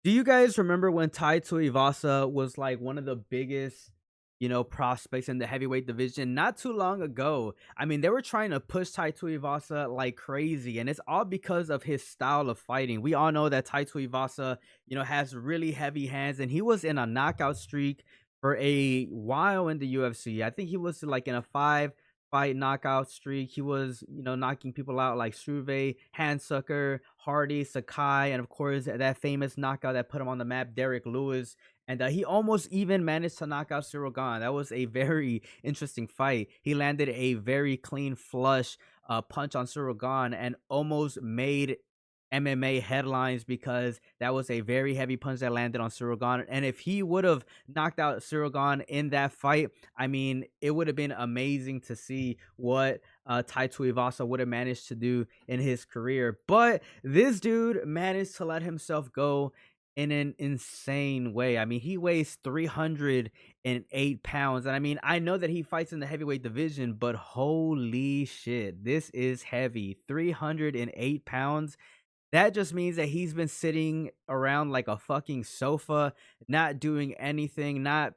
Do you guys remember when Tai Tuivasa was like one of the biggest, prospects in the heavyweight division not too long ago? I mean, they were trying to push Tai Tuivasa like crazy, and it's all because of his style of fighting. We all know that Tai Tuivasa, has really heavy hands, and he was in a knockout streak for a while in the UFC. I think he was like in a fight knockout streak. He was, knocking people out like Struve, Handsucker, Hardy, Sakai, and of course that famous knockout that put him on the map, Derek Lewis. And he almost even managed to knock out Cyril Gahn. That was a very interesting fight. He landed a very clean flush punch on Cyril Gahn and almost made MMA headlines because that was a very heavy punch that landed on Cyril Gahn. And if he would have knocked out Cyril Gahn in that fight, I mean, it would have been amazing to see what Tai Tuivasa would have managed to do in his career. But this dude managed to let himself go in an insane way. I mean, he weighs 308 pounds. And I mean, I know that he fights in the heavyweight division, but holy shit, this is heavy. 308 pounds. That just means that he's been sitting around like a fucking sofa, not doing anything, not,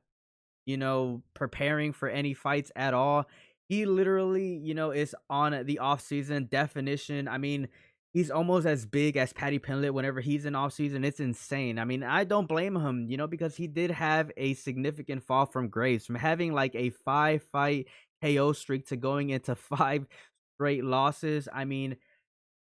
preparing for any fights at all. He literally, is on the off season definition. I mean, he's almost as big as Paddy Pimblett whenever he's in off season. It's insane. I mean, I don't blame him, because he did have a significant fall from grace from having like a 5 fight KO streak to going into 5 straight losses. I mean,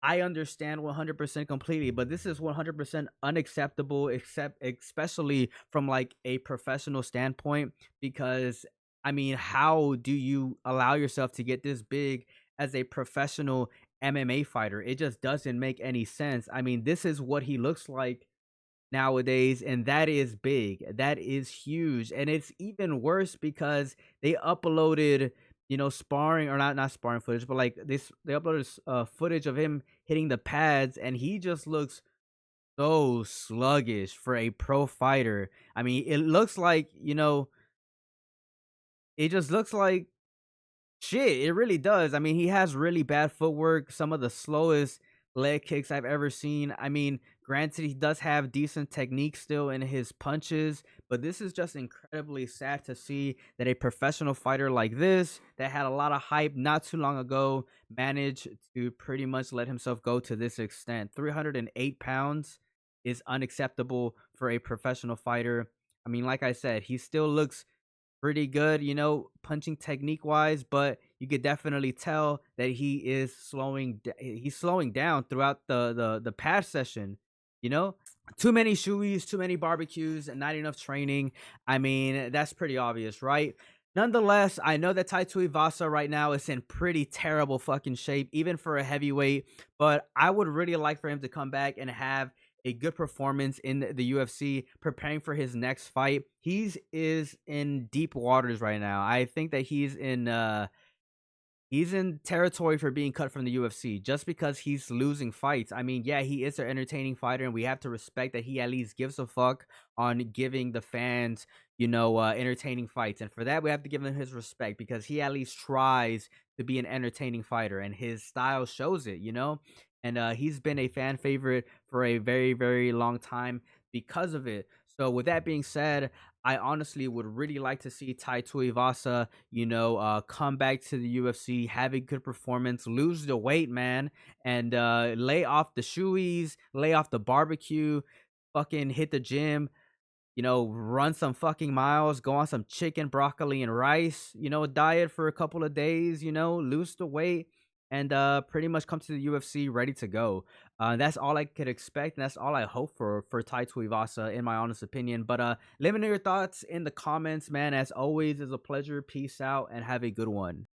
I understand 100% completely, but this is 100% unacceptable, except especially from like a professional standpoint. Because I mean, how do you allow yourself to get this big as a professional MMA fighter? It just doesn't make any sense. I mean, this is what he looks like nowadays, and that is big. That is huge. And it's even worse because they uploaded, sparring, or not sparring footage, but like this they uploaded footage of him hitting the pads, and he just looks so sluggish for a pro fighter. I mean, it looks like, it just looks like shit, it really does. I mean, he has really bad footwork, some of the slowest leg kicks I've ever seen. I mean, granted, he does have decent technique still in his punches, but this is just incredibly sad to see that a professional fighter like this, that had a lot of hype not too long ago, managed to pretty much let himself go to this extent. 308 pounds is unacceptable for a professional fighter. I mean, like I said, he still looks pretty good, punching technique wise, but you could definitely tell that he is he's slowing down throughout the past session, you know? Too many shoeys, too many barbecues, and not enough training. I mean, that's pretty obvious, right? Nonetheless, I know that Tai Tuivasa right now is in pretty terrible fucking shape, even for a heavyweight. But I would really like for him to come back and have a good performance in the UFC, preparing for his next fight. He's is in deep waters right now. I think that he's in territory for being cut from the UFC just because he's losing fights. I mean, yeah, he is an entertaining fighter, and we have to respect that he at least gives a fuck on giving the fans, entertaining fights. And for that, we have to give him his respect because he at least tries to be an entertaining fighter, and his style shows it. And he's been a fan favorite for a very, very long time because of it. So, with that being said, I honestly would really like to see Tai Tuivasa, come back to the UFC, have a good performance, lose the weight, man, and lay off the shoeies, lay off the barbecue, fucking hit the gym, run some fucking miles, go on some chicken, broccoli, and rice, diet for a couple of days, lose the weight, and pretty much come to the UFC ready to go. That's all I could expect, and that's all I hope for Tai Tuivasa, in my honest opinion. But let me know your thoughts in the comments, man. As always, it's a pleasure. Peace out, and have a good one.